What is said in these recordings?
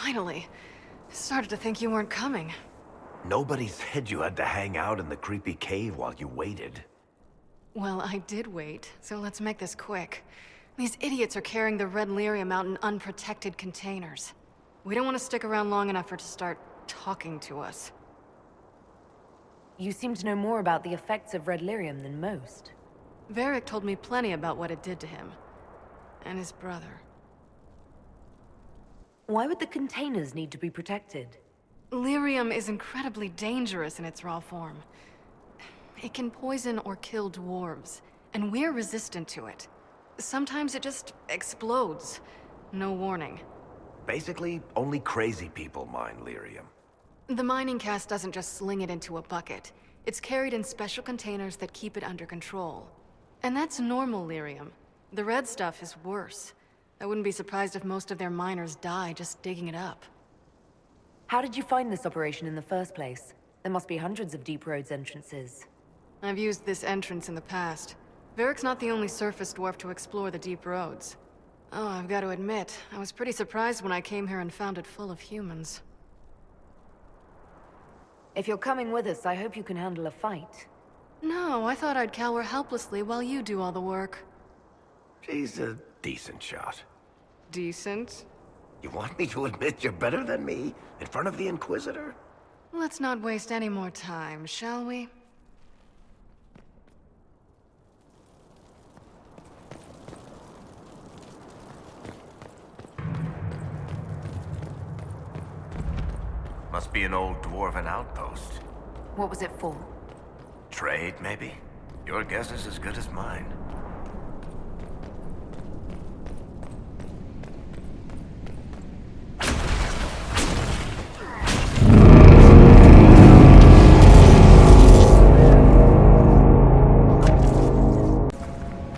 Finally. Started to think you weren't coming. Nobody said you had to hang out in the creepy cave while you waited. Well, I did wait, so let's make this quick. These idiots are carrying the red lyrium out in unprotected containers. We don't want to stick around long enough for it to start talking to us. You seem to know more about the effects of red lyrium than most. Varric told me plenty about what it did to him. And his brother. Why would the containers need to be protected? Lyrium is incredibly dangerous in its raw form. It can poison or kill dwarves, and we're resistant to it. Sometimes it just explodes. No warning. Basically, only crazy people mine lyrium. The mining cast doesn't just sling it into a bucket. It's carried in special containers that keep it under control. And that's normal lyrium. The red stuff is worse. I wouldn't be surprised if most of their miners die just digging it up. How did you find this operation in the first place? There must be hundreds of Deep Roads entrances. I've used this entrance in the past. Varric's not the only surface dwarf to explore the Deep Roads. Oh, I've got to admit, I was pretty surprised when I came here and found it full of humans. If you're coming with us, I hope you can handle a fight. No, I thought I'd cower helplessly while you do all the work. She's a decent shot. Decent? You want me to admit you're better than me in front of the Inquisitor? Let's not waste any more time, shall we? Must be an old dwarven outpost. What was it for? Trade, maybe? Your guess is as good as mine.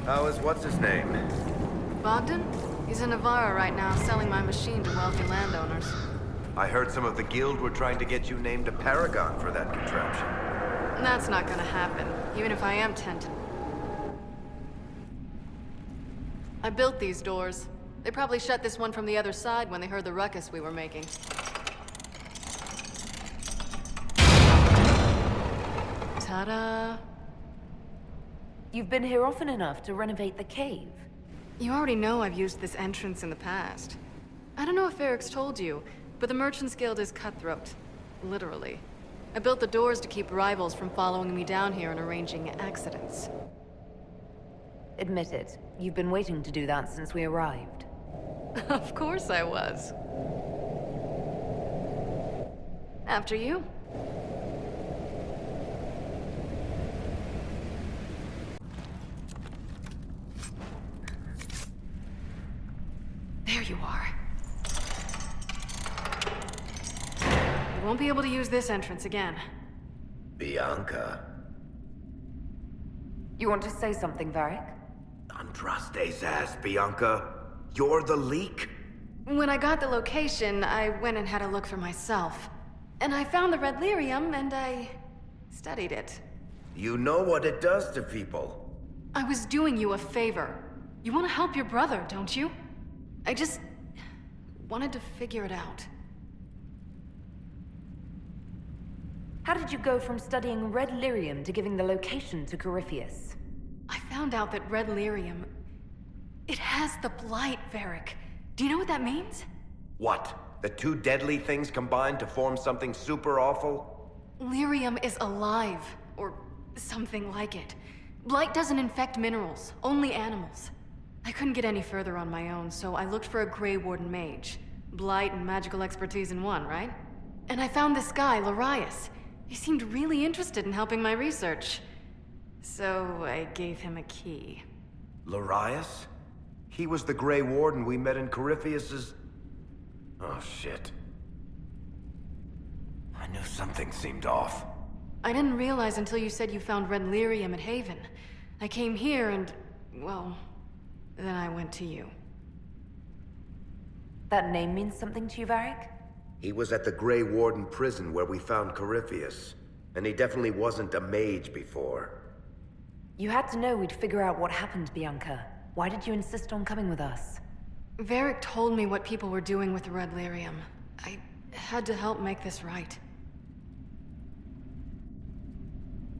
How is what's-his-name? Bogdan? He's in Navarra right now, selling my machine to wealthy landowners. I heard some of the guild were trying to get you named a paragon for that contraption. That's not gonna happen, even if I am tempted. I built these doors. They probably shut this one from the other side when they heard the ruckus we were making. Ta-da! You've been here often enough to renovate the cave. You already know I've used this entrance in the past. I don't know if Eric's told you, but the Merchants Guild is cutthroat. Literally. I built the doors to keep rivals from following me down here and arranging accidents. Admit it, you've been waiting to do that since we arrived. Of course I was. After you. There you are. You won't be able to use this entrance again. Bianca. You want to say something, Varric? Andraste's ass, Bianca. You're the leak? When I got the location, I went and had a look for myself. And I found the red lyrium, and I studied it. You know what it does to people. I was doing you a favor. You want to help your brother, don't you? I just wanted to figure it out. How did you go from studying red lyrium to giving the location to Corypheus? I found out that red lyrium... it has the blight, Varric. Do you know what that means? What? The two deadly things combined to form something super awful? Lyrium is alive, or something like it. Blight doesn't infect minerals, only animals. I couldn't get any further on my own, so I looked for a Grey Warden mage. Blight and magical expertise in one, right? And I found this guy, Larius. He seemed really interested in helping my research. So I gave him a key. Larius? He was the Grey Warden we met in Corypheus's... Oh, shit. I knew something seemed off. I didn't realize until you said you found red lyrium at Haven. I came here and, well, then I went to you. That name means something to you, Varric? He was at the Grey Warden prison where we found Corypheus. And he definitely wasn't a mage before. You had to know we'd figure out what happened, Bianca. Why did you insist on coming with us? Varric told me what people were doing with the red lyrium. I had to help make this right.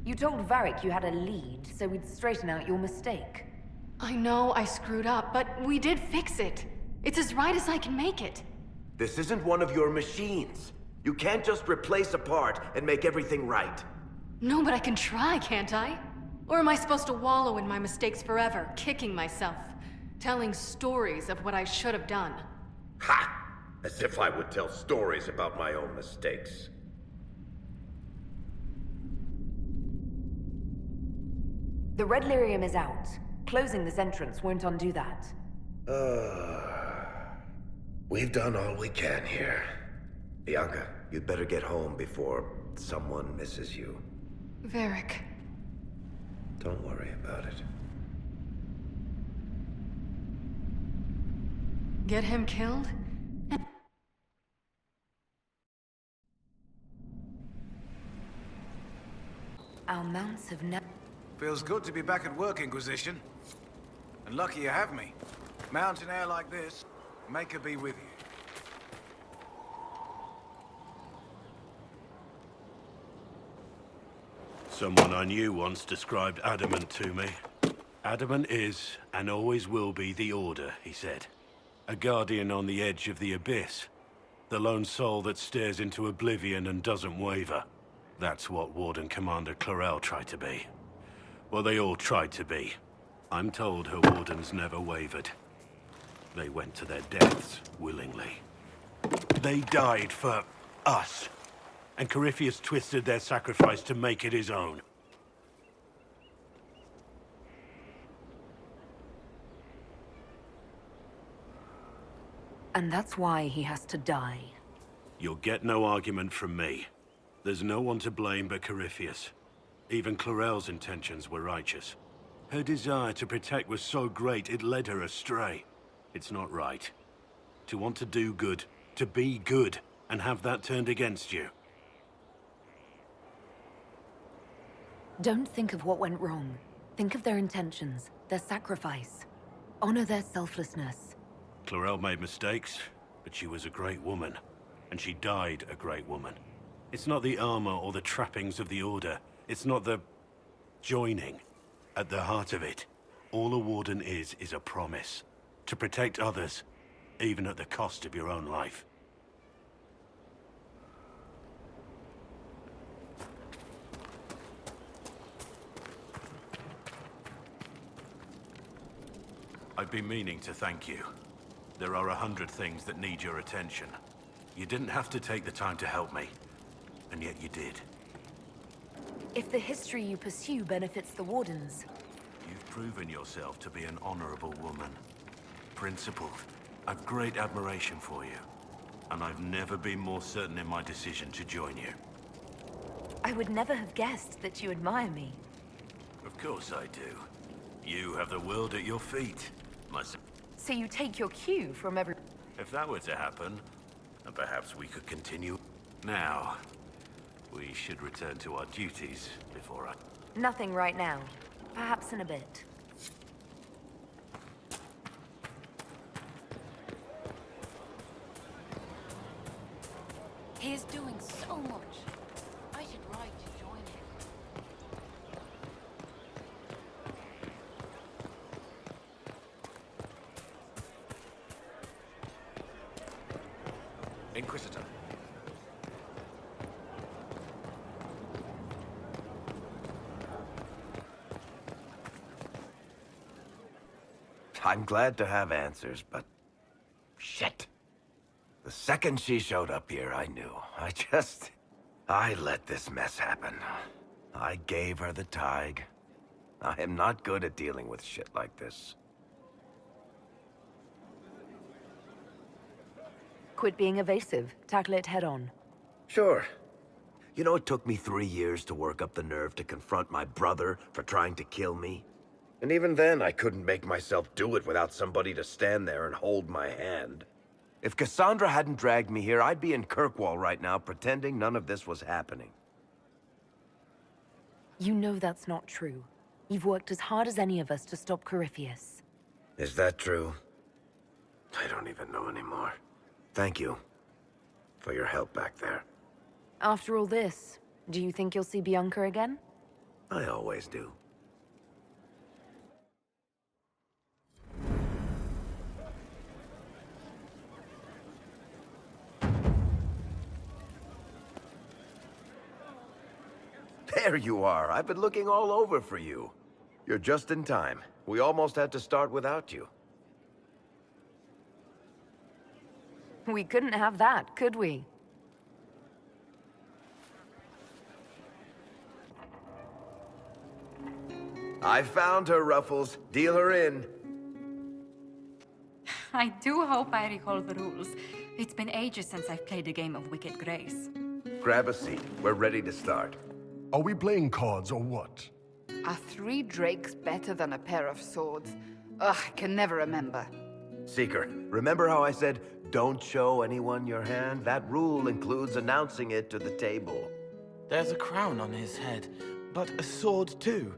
You told Varric you had a lead, so we'd straighten out your mistake. I know I screwed up, but we did fix it. It's as right as I can make it. This isn't one of your machines. You can't just replace a part and make everything right. No, but I can try, can't I? Or am I supposed to wallow in my mistakes forever, kicking myself, telling stories of what I should have done? Ha! As if I would tell stories about my own mistakes. The Red Lyrium is out. Closing this entrance won't undo that. We've done all we can here. Bianca, you'd better get home before someone misses you. Varric. Don't worry about it. Get him killed? Our mounts have never... Feels good to be back at work, Inquisition. And lucky you have me. Mountain air like this, make her be with you. Someone I knew once described Adamant to me. Adamant is, and always will be, the Order, he said. A guardian on the edge of the abyss. The lone soul that stares into oblivion and doesn't waver. That's what Warden Commander Clarel tried to be. Well, they all tried to be. I'm told her wardens never wavered. They went to their deaths willingly. They died for us. And Corypheus twisted their sacrifice to make it his own. And that's why he has to die. You'll get no argument from me. There's no one to blame but Corypheus. Even Clarel's intentions were righteous. Her desire to protect was so great it led her astray. It's not right. To want to do good, to be good, and have that turned against you. Don't think of what went wrong. Think of their intentions, their sacrifice. Honor their selflessness. Clarel made mistakes, but she was a great woman. And she died a great woman. It's not the armor or the trappings of the Order. It's not the... joining. At the heart of it, all a Warden is a promise. To protect others, even at the cost of your own life. I've been meaning to thank you. There are 100 things that need your attention. You didn't have to take the time to help me, and yet you did. If the history you pursue benefits the Wardens... You've proven yourself to be an honorable woman. Principled. I've great admiration for you. And I've never been more certain in my decision to join you. I would never have guessed that you admire me. Of course I do. You have the world at your feet. So you take your cue from every... If that were to happen, then perhaps we could continue. Now, we should return to our duties before I... Nothing right now. Perhaps in a bit. He is doing so much. I should write to join him. Inquisitor. I'm glad to have answers, but... shit. The second she showed up here, I knew. I let this mess happen. I gave her the Tig. I am not good at dealing with shit like this. Quit being evasive. Tackle it head on. Sure. You know, it took me 3 years to work up the nerve to confront my brother for trying to kill me. And even then, I couldn't make myself do it without somebody to stand there and hold my hand. If Cassandra hadn't dragged me here, I'd be in Kirkwall right now pretending none of this was happening. You know that's not true. You've worked as hard as any of us to stop Corypheus. Is that true? I don't even know anymore. Thank you. for your help back there. After all this, do you think you'll see Bianca again? I always do. There you are. I've been looking all over for you. You're just in time. We almost had to start without you. We couldn't have that, could we? I found her, Ruffles. Deal her in. I do hope I recall the rules. It's been ages since I've played a game of Wicked Grace. Grab a seat. We're ready to start. Are we playing cards or what? Are 3 drakes better than a pair of swords? Ugh, I can never remember. Seeker, remember how I said, don't show anyone your hand? That rule includes announcing it to the table. There's a crown on his head, but a sword too.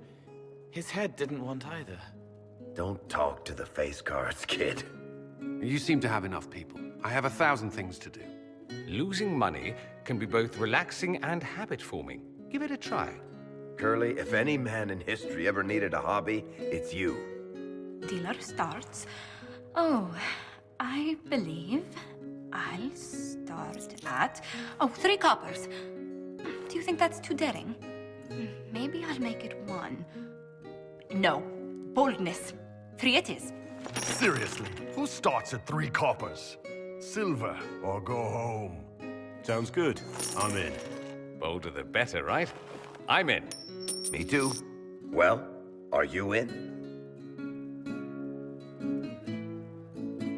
His head didn't want either. Don't talk to the face cards, kid. You seem to have enough people. I have 1,000 things to do. Losing money can be both relaxing and habit-forming. Give it a try. Curly, if any man in history ever needed a hobby, it's you. Dealer starts. Oh, I believe I'll start at... Oh, 3 coppers. Do you think that's too daring? Maybe I'll make it 1. No. Boldness. 3 it is. Seriously, who starts at 3 coppers? Silver or go home? Sounds good. I'm in. Bolder the better, right? I'm in. Me too. Well, are you in?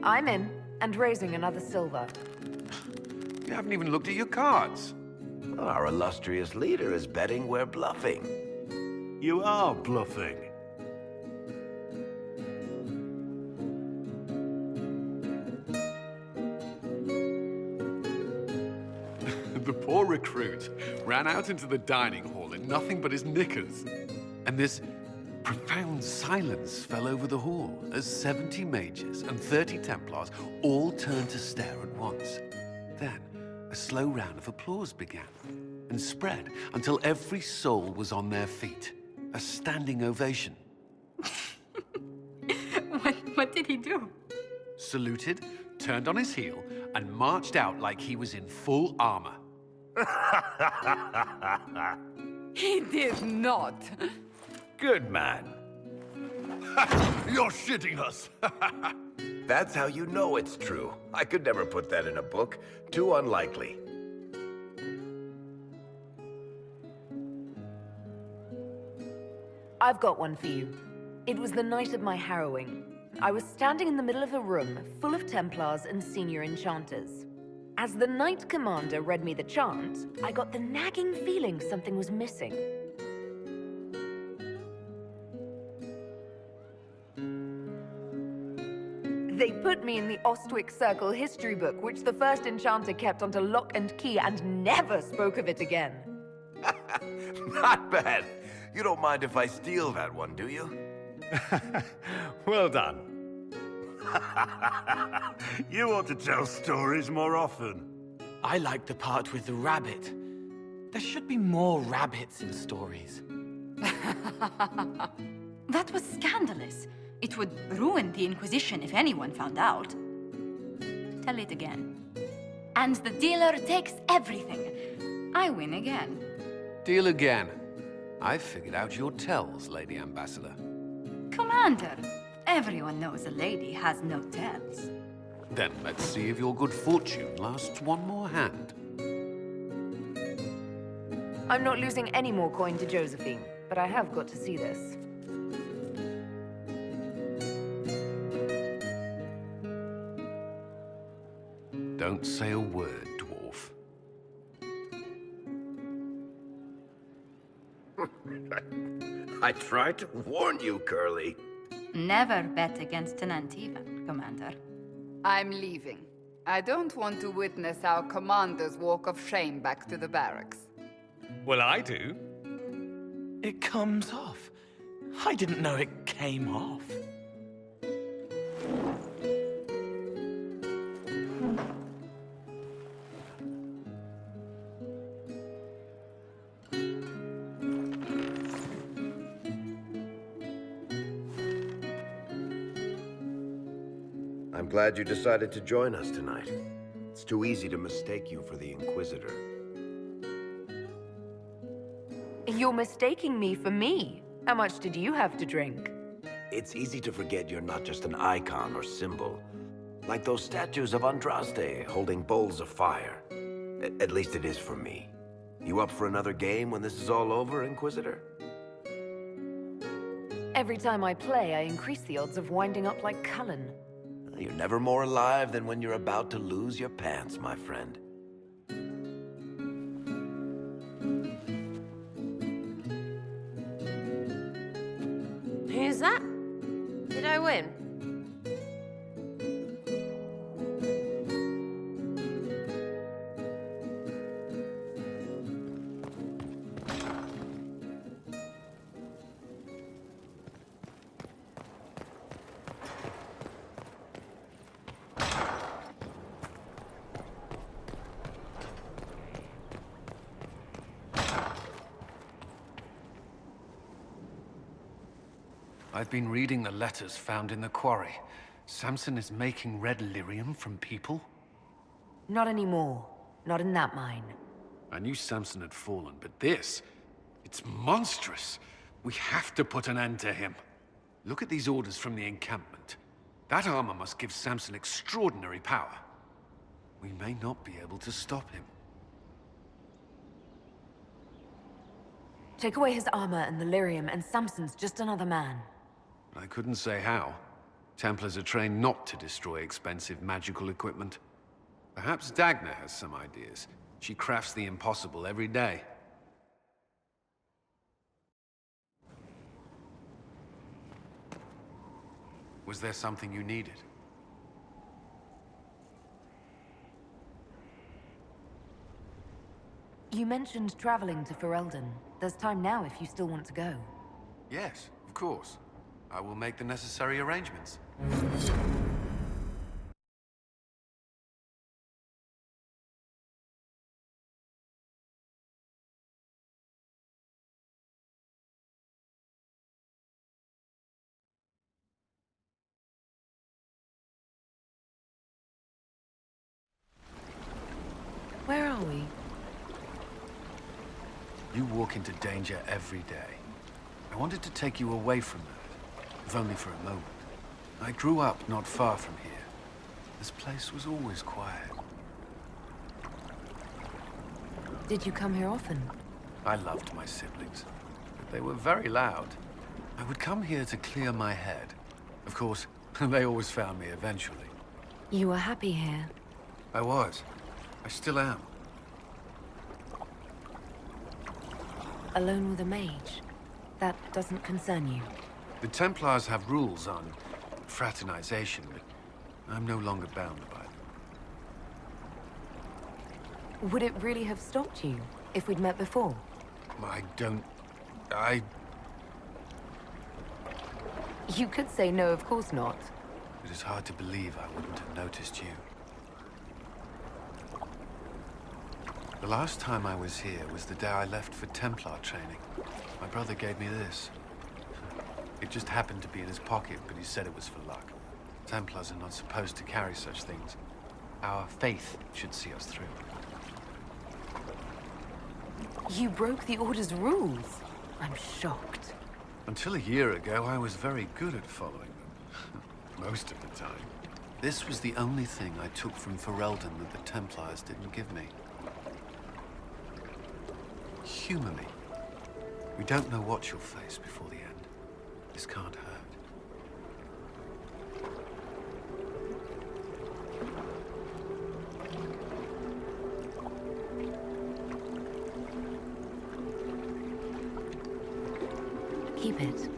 I'm in, and raising another silver. You haven't even looked at your cards. Our illustrious leader is betting we're bluffing. You are bluffing. The poor recruit ran out into the dining hall in nothing but his knickers. And this profound silence fell over the hall as 70 mages and 30 Templars all turned to stare at once. Then, a slow round of applause began and spread until every soul was on their feet. A standing ovation. What did he do? Saluted, turned on his heel, and marched out like he was in full armor. He did not. Good man. You're shitting us! That's how you know it's true. I could never put that in a book. Too unlikely. I've got one for you. It was the night of my harrowing. I was standing in the middle of a room full of Templars and senior enchanters. As the Knight Commander read me the chant, I got the nagging feeling something was missing. They put me in the Ostwick Circle history book, which the first enchanter kept under lock and key and never spoke of it again. Not bad. You don't mind if I steal that one, do you? Well done. You ought to tell stories more often. I like the part with the rabbit. There should be more rabbits in stories. That was scandalous. It would ruin the Inquisition if anyone found out. Tell it again. And the dealer takes everything. I win again. Deal again. I've figured out your tells, Lady Ambassador. Commander, everyone knows a lady has no tells. Then let's see if your good fortune lasts one more hand. I'm not losing any more coin to Josephine, but I have got to see this. Don't say a word, dwarf. I tried to warn you, Curly. Never bet against an Antivan, Commander. I'm leaving. I don't want to witness our commander's walk of shame back to the barracks. Well, I do. It comes off. I didn't know it came off. I'm glad you decided to join us tonight. It's too easy to mistake you for the Inquisitor. You're mistaking me for me. How much did you have to drink? It's easy to forget you're not just an icon or symbol. Like those statues of Andraste holding bowls of fire. At least it is for me. You up for another game when this is all over, Inquisitor? Every time I play, I increase the odds of winding up like Cullen. You're never more alive than when you're about to lose your pants, my friend. Who's that? Did I win? I've been reading the letters found in the quarry. Samson is making red lyrium from people? Not anymore. Not in that mine. I knew Samson had fallen, but this... it's monstrous. We have to put an end to him. Look at these orders from the encampment. That armor must give Samson extraordinary power. We may not be able to stop him. Take away his armor and the lyrium, and Samson's just another man. I couldn't say how. Templars are trained not to destroy expensive magical equipment. Perhaps Dagna has some ideas. She crafts the impossible every day. Was there something you needed? You mentioned traveling to Ferelden. There's time now if you still want to go. Yes, of course. I will make the necessary arrangements. Where are we? You walk into danger every day. I wanted to take you away from that, if only for a moment. I grew up not far from here. This place was always quiet. Did you come here often? I loved my siblings, but they were very loud. I would come here to clear my head. Of course, they always found me eventually. You were happy here. I was. I still am. Alone with a mage. That doesn't concern you. The Templars have rules on fraternization, but I'm no longer bound by them. Would it really have stopped you if we'd met before? You could say no, of course not. It is hard to believe I wouldn't have noticed you. The last time I was here was the day I left for Templar training. My brother gave me this. It just happened to be in his pocket, but he said it was for luck. Templars are not supposed to carry such things. Our faith should see us through. You broke the Order's rules. I'm shocked. Until a year ago, I was very good at following them. Most of the time. This was the only thing I took from Ferelden that the Templars didn't give me. Humor me. We don't know what you'll face before the end. This can't hurt. Keep it.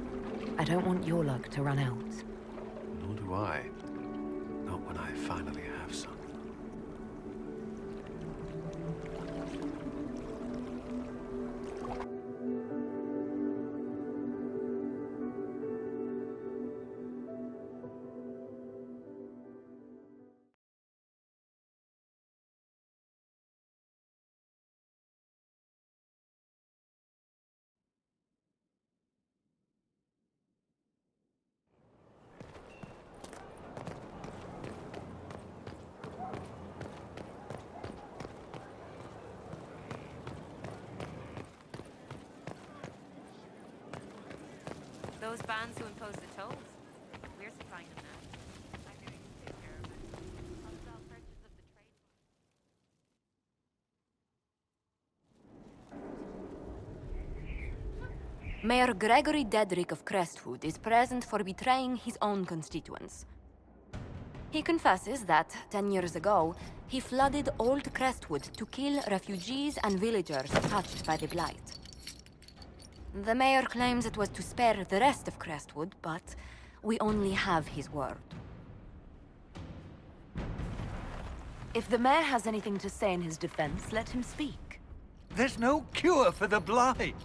I don't want your luck to run out. Nor do I. Not when I finally have some. those bands who impose the tolls. We're supplying them now. I'm doing to take care of it. I'll sell purchase of the trade. Mayor Gregory Dedrick of Crestwood is present for betraying his own constituents. He confesses that, 10 years ago, he flooded Old Crestwood to kill refugees and villagers touched by the Blight. The mayor claims it was to spare the rest of Crestwood, but we only have his word. If the mayor has anything to say in his defense, let him speak. There's no cure for the Blight.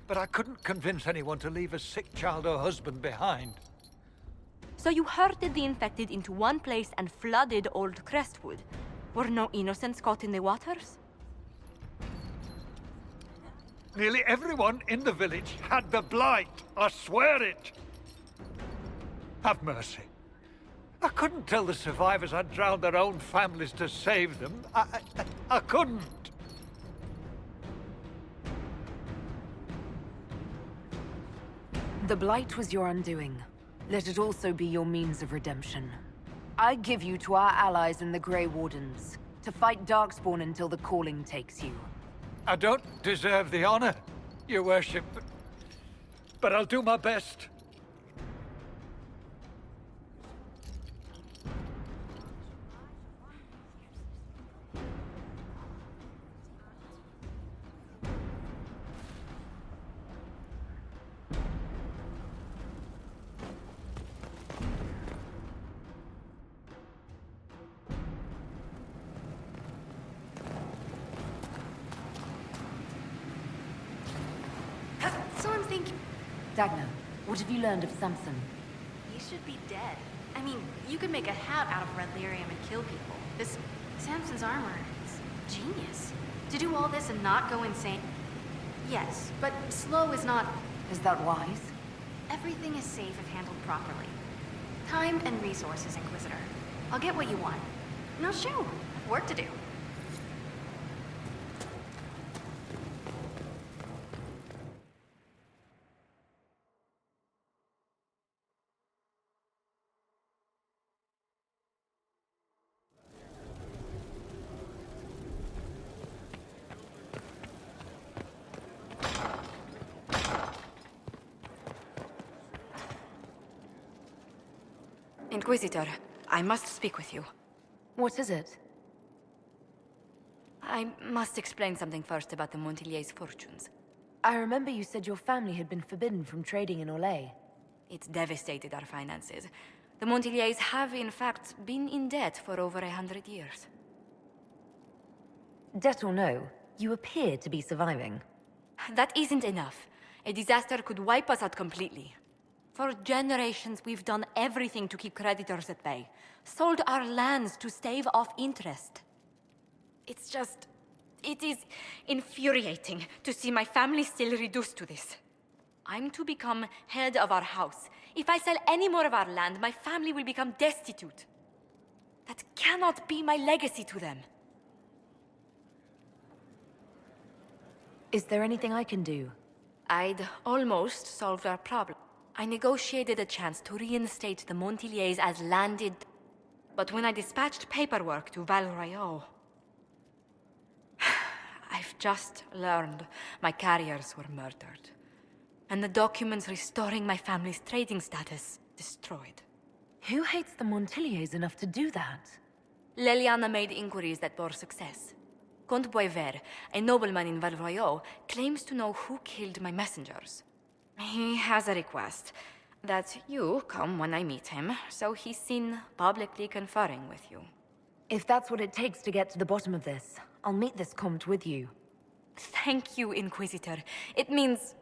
But I couldn't convince anyone to leave a sick child or husband behind. So you herded the infected into one place and flooded Old Crestwood. Were no innocents caught in the waters? Nearly everyone in the village had the Blight. I swear it. Have mercy. I couldn't tell the survivors I'd drowned their own families to save them. I couldn't. The Blight was your undoing. Let it also be your means of redemption. I give you to our allies in the Grey Wardens, to fight Darkspawn until the calling takes you. I don't deserve the honor, your worship, but I'll do my best. So I'm thinking... Dagna, what have you learned of Samson? He should be dead. I mean, you could make a hat out of red lyrium and kill people. This Samson's armor is genius. To do all this and not go insane... Yes, but slow is not... Is that wise? Everything is safe if handled properly. Time and resources, Inquisitor. I'll get what you want. No, shoot. I've work to do. Inquisitor, I must speak with you. What is it? I must explain something first about the Montillier's fortunes. I remember you said your family had been forbidden from trading in Olay. It's devastated our finances. The Montillier's have, in fact, been in debt for over 100 years. Debt or no, you appear to be surviving. That isn't enough. A disaster could wipe us out completely. For generations, we've done everything to keep creditors at bay. Sold our lands to stave off interest. It's just... it is infuriating to see my family still reduced to this. I'm to become head of our house. If I sell any more of our land, my family will become destitute. That cannot be my legacy to them. Is there anything I can do? I'd almost solved our problem. I negotiated a chance to reinstate the Montillier's as landed... But when I dispatched paperwork to Val Royeaux... I've just learned my carriers were murdered. And the documents restoring my family's trading status destroyed. Who hates the Montillier's enough to do that? Leliana made inquiries that bore success. Comte Boisvert, a nobleman in Val Royeaux, claims to know who killed my messengers. He has a request that you come when I meet him, so he's seen publicly conferring with you. If that's what it takes to get to the bottom of this, I'll meet this Comte with you. Thank you, Inquisitor. It means...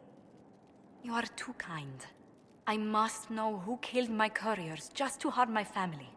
you are too kind. I must know who killed my couriers just to harm my family.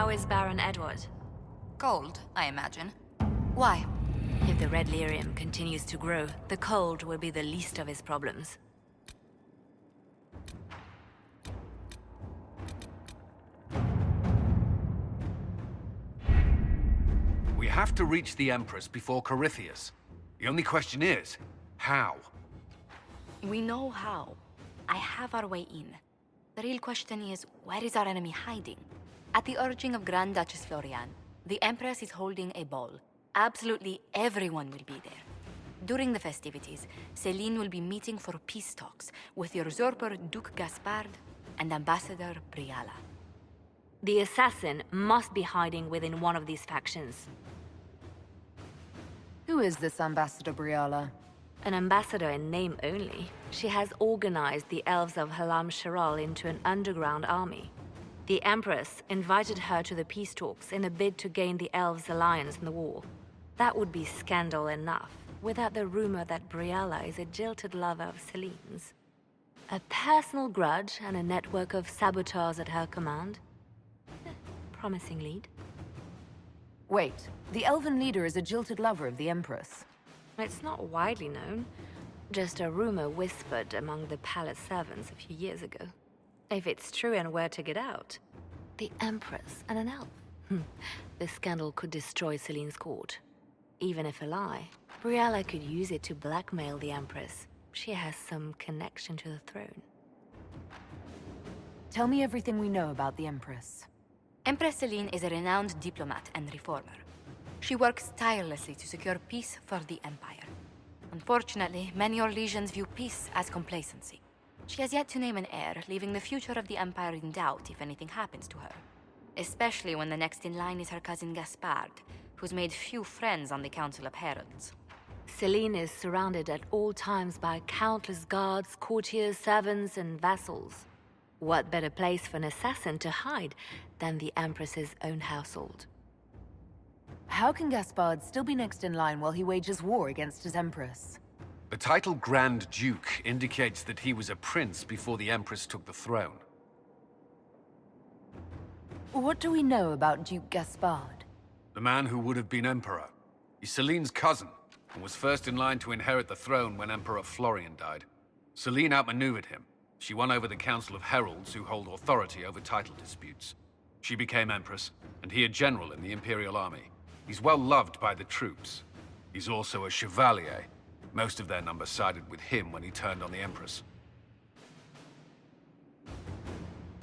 How is Baron Edward? Cold, I imagine. Why? If the red lyrium continues to grow, the cold will be the least of his problems. We have to reach the Empress before Corypheus. The only question is, how? We know how. I have our way in. The real question is, where is our enemy hiding? At the urging of Grand Duchess Florian, the Empress is holding a ball. Absolutely everyone will be there. During the festivities, Céline will be meeting for peace talks with the usurper Duke Gaspard and Ambassador Briala. The assassin must be hiding within one of these factions. Who is this Ambassador Briala? An ambassador in name only. She has organized the elves of Halam Sharal into an underground army. The Empress invited her to the peace talks in a bid to gain the elves' alliance in the war. That would be scandal enough, without the rumor that Briala is a jilted lover of Celine's. A personal grudge and a network of saboteurs at her command. Promising lead. Wait, the elven leader is a jilted lover of the Empress. It's not widely known. Just a rumor whispered among the palace servants a few years ago. If it's true and were to get out, the Empress and an elf. The scandal could destroy Celine's court. Even if a lie, Briala could use it to blackmail the Empress. She has some connection to the throne. Tell me everything we know about the Empress. Empress Celine is a renowned diplomat and reformer. She works tirelessly to secure peace for the Empire. Unfortunately, many Orlesians view peace as complacency. She has yet to name an heir, leaving the future of the Empire in doubt if anything happens to her. Especially when the next in line is her cousin Gaspard, who's made few friends on the Council of Heralds. Celine is surrounded at all times by countless guards, courtiers, servants, and vassals. What better place for an assassin to hide than the Empress's own household? How can Gaspard still be next in line while he wages war against his Empress? The title Grand Duke indicates that he was a prince before the Empress took the throne. What do we know about Duke Gaspard? The man who would have been Emperor. He's Celine's cousin, and was first in line to inherit the throne when Emperor Florian died. Celine outmaneuvered him. She won over the Council of Heralds, who hold authority over title disputes. She became Empress, and he a general in the Imperial Army. He's well loved by the troops. He's also a chevalier. Most of their number sided with him when he turned on the Empress.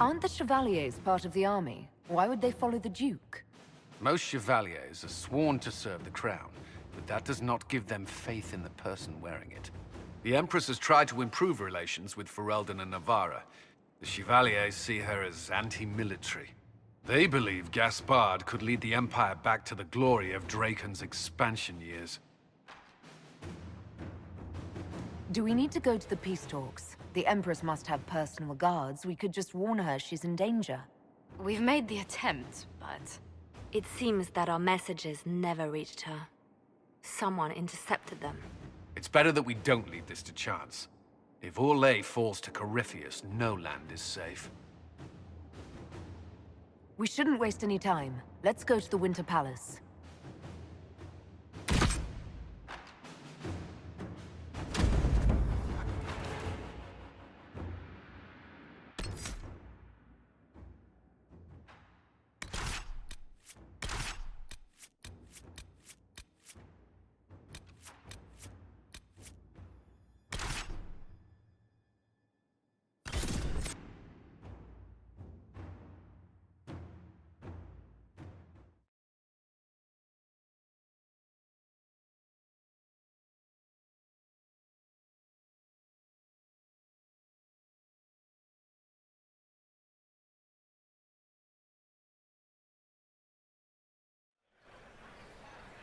Aren't the Chevaliers part of the army? Why would they follow the Duke? Most chevaliers are sworn to serve the crown, but that does not give them faith in the person wearing it. The Empress has tried to improve relations with Ferelden and Navarra. The Chevaliers see her as anti-military. They believe Gaspard could lead the Empire back to the glory of Draken's expansion years. Do we need to go to the peace talks? The Empress must have personal guards. We could just warn her she's in danger. We've made the attempt, but... It seems that our messages never reached her. Someone intercepted them. It's better that we don't leave this to chance. If Orlais falls to Corypheus, no land is safe. We shouldn't waste any time. Let's go to the Winter Palace.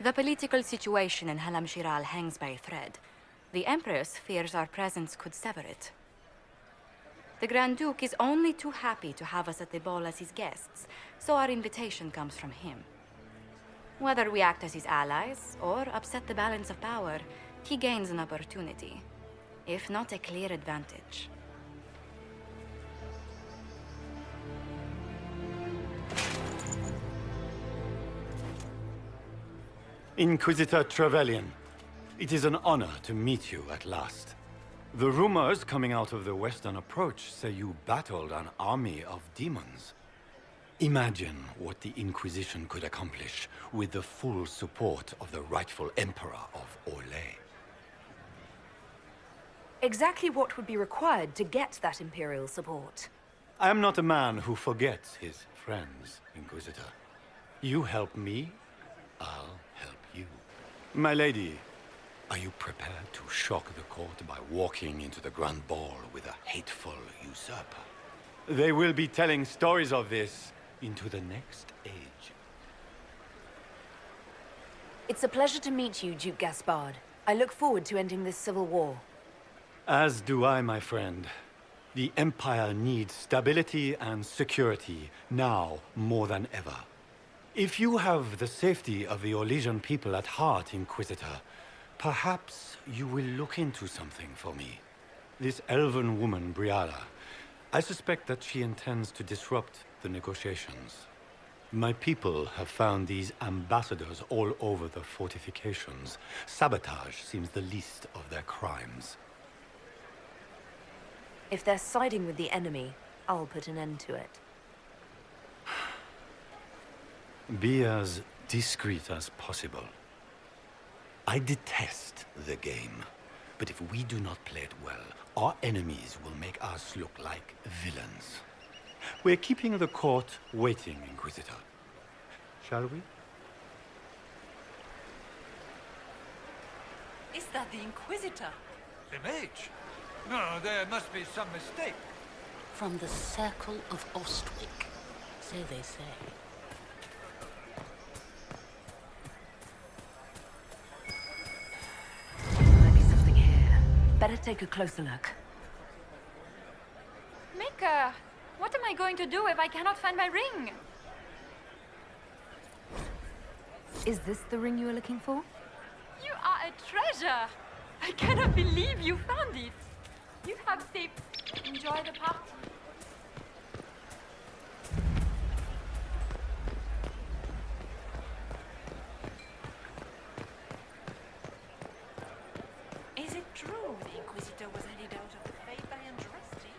The political situation in Halam Shiral hangs by a thread. The Empress fears our presence could sever it. The Grand Duke is only too happy to have us at the ball as his guests, so our invitation comes from him. Whether we act as his allies or upset the balance of power, he gains an opportunity, if not a clear advantage. Inquisitor Trevelyan, it is an honor to meet you at last. The rumors coming out of the Western Approach say you battled an army of demons. Imagine what the Inquisition could accomplish with the full support of the rightful Emperor of Orlais. Exactly what would be required to get that Imperial support? I am not a man who forgets his friends, Inquisitor. You help me, I'll help you. My lady, are you prepared to shock the court by walking into the Grand Ball with a hateful usurper? They will be telling stories of this into the next age. It's a pleasure to meet you, Duke Gaspard. I look forward to ending this civil war. As do I, my friend. The Empire needs stability and security, now more than ever. If you have the safety of the Orlesian people at heart, Inquisitor, perhaps you will look into something for me. This elven woman, Briala, I suspect that she intends to disrupt the negotiations. My people have found these ambassadors all over the fortifications. Sabotage seems the least of their crimes. If they're siding with the enemy, I'll put an end to it. Be as discreet as possible. I detest the game, but if we do not play it well, our enemies will make us look like villains. We're keeping the court waiting, Inquisitor. Shall we? Is that the Inquisitor? The mage? No, there must be some mistake. From the Circle of Ostwick, so they say. Might be something here. Better take a closer look. Mika, what am I going to do if I cannot find my ring? Is this the ring you were looking for? You are a treasure! I cannot believe you found it! You have safe. Enjoy the party. Is it true the Inquisitor was headed out of the faith by Andraste?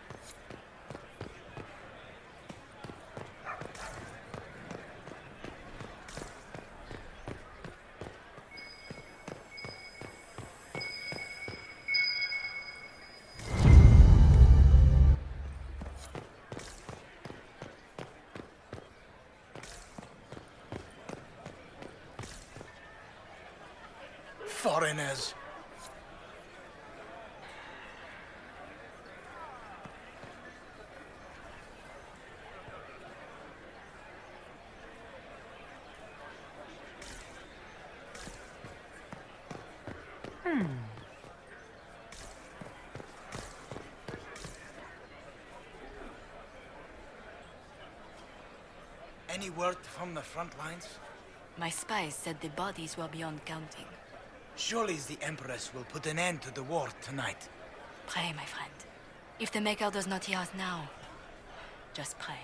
Foreigners. Any word from the front lines? My spies said the bodies were beyond counting. Surely the Empress will put an end to the war tonight. Pray, my friend. If the Maker does not hear us now, just pray.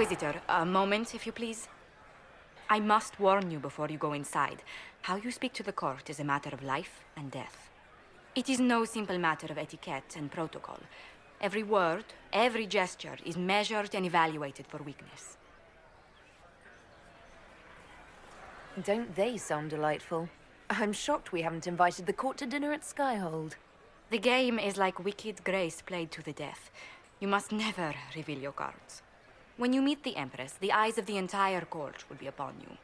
Inquisitor, a moment, if you please. I must warn you before you go inside. How you speak to the court is a matter of life and death. It is no simple matter of etiquette and protocol. Every word, every gesture is measured and evaluated for weakness. Don't they sound delightful? I'm shocked we haven't invited the court to dinner at Skyhold. The game is like Wicked Grace played to the death. You must never reveal your cards. When you meet the Empress, the eyes of the entire court will be upon you.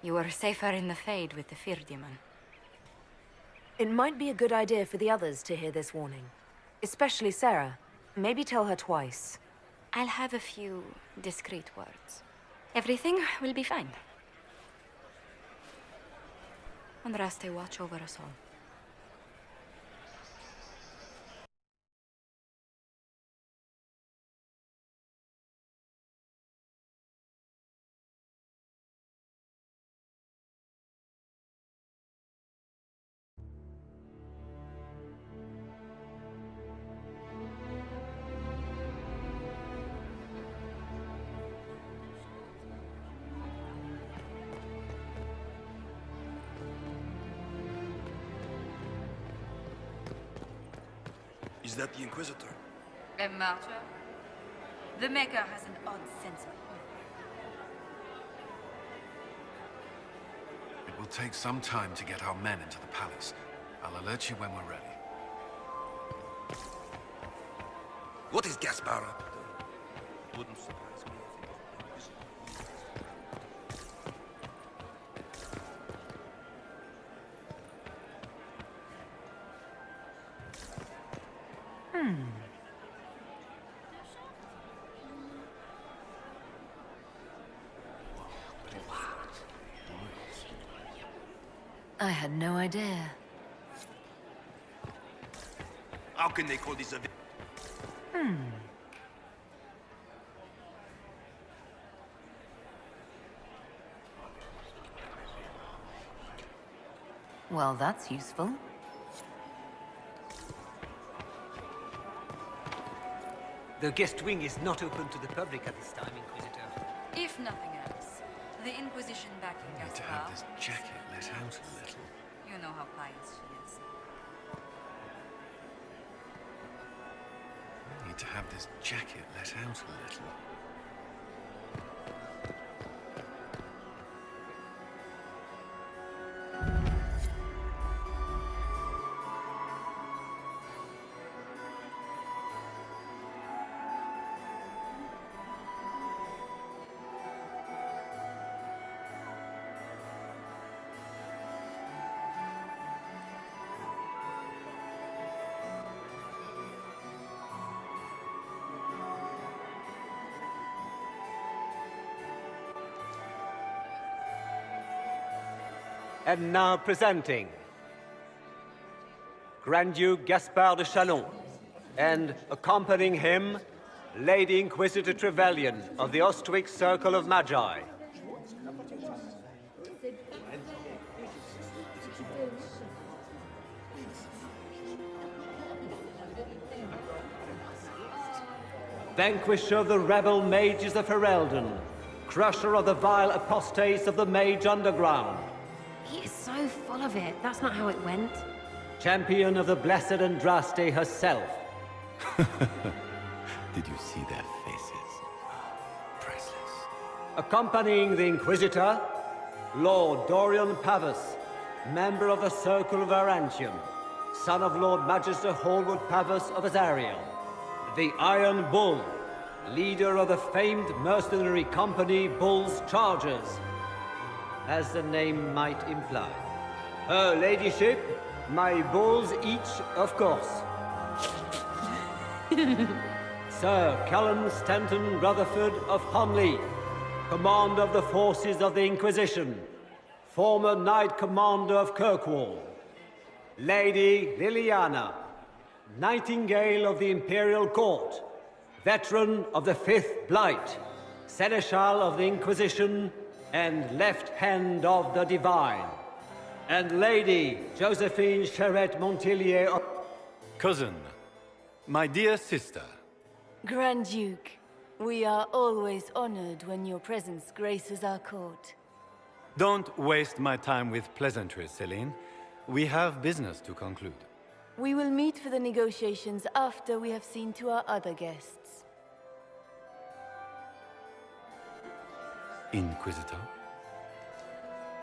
You are safer in the Fade with the Fear Demon. It might be a good idea for the others to hear this warning. Especially Sarah. Maybe tell her twice. I'll have a few discreet words. Everything will be fine. Andraste, watch over us all. Is that the Inquisitor? A martyr? The Maker has an odd sense of humor. It will take some time to get our men into the palace. I'll alert you when we're ready. What is Gaspar up to? Wouldn't surprise me if it was. I had no idea. How can they call this a... Well, that's useful. The guest wing is not open to the public at this time, Inquisitor. If nothing else, the Inquisition backing I need to have this jacket let out a little. You know how pious she is. I need to have this jacket let out a little. And now presenting Grand Duke Gaspard de Chalon, and accompanying him, Lady Inquisitor Trevelyan of the Ostwick Circle of Magi. Vanquisher of the rebel mages of Ferelden, crusher of the vile apostates of the Mage Underground. He is so full of it. That's not how it went. Champion of the Blessed Andraste herself. Did you see their faces? Priceless. Accompanying the Inquisitor, Lord Dorian Pavus, member of the Circle of Arantium, son of Lord Magister Hallwood Pavus of Azariel, the Iron Bull, leader of the famed mercenary company Bull's Chargers, as the name might imply. Her Ladyship, my bulls each, of course. Sir Callum Stanton Rutherford of Hunley, Commander of the Forces of the Inquisition, former Knight Commander of Kirkwall. Lady Liliana, Nightingale of the Imperial Court, veteran of the Fifth Blight, Seneschal of the Inquisition, and left hand of the Divine. And Lady Josephine Charette Montillier of... Cousin, my dear sister. Grand Duke, We are always honored when your presence graces our court. Don't waste my time with pleasantries, Celine. We have business to conclude. We will meet for the negotiations after we have seen to our other guests. Inquisitor?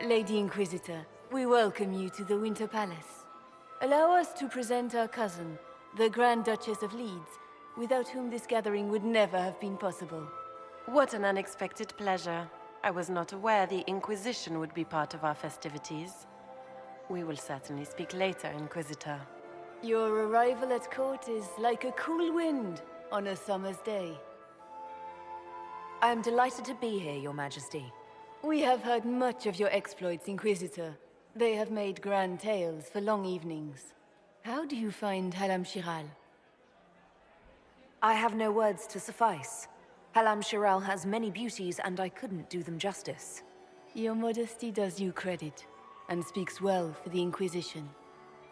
Lady Inquisitor, we welcome you to the Winter Palace. Allow us to present our cousin, the Grand Duchess of Leeds, without whom this gathering would never have been possible. What an unexpected pleasure. I was not aware the Inquisition would be part of our festivities. We will certainly speak later, Inquisitor. Your arrival at court is like a cool wind on a summer's day. I am delighted to be here, Your Majesty. We have heard much of your exploits, Inquisitor. They have made grand tales for long evenings. How do you find Halam Shiral? I have no words to suffice. Halam Shiral has many beauties, and I couldn't do them justice. Your modesty does you credit, and speaks well for the Inquisition.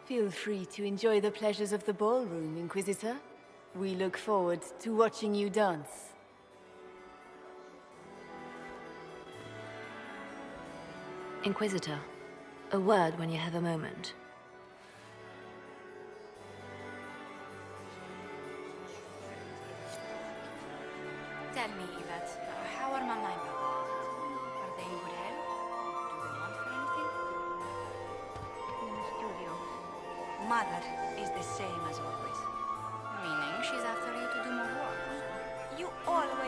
Feel free to enjoy the pleasures of the ballroom, Inquisitor. We look forward to watching you dance. Inquisitor, a word when you have a moment. Tell me, Yvette, how are Mama and Papa? Are they in good health? Do they want for anything? In the studio. Mother is the same as always. Meaning she's after you to do more work. You always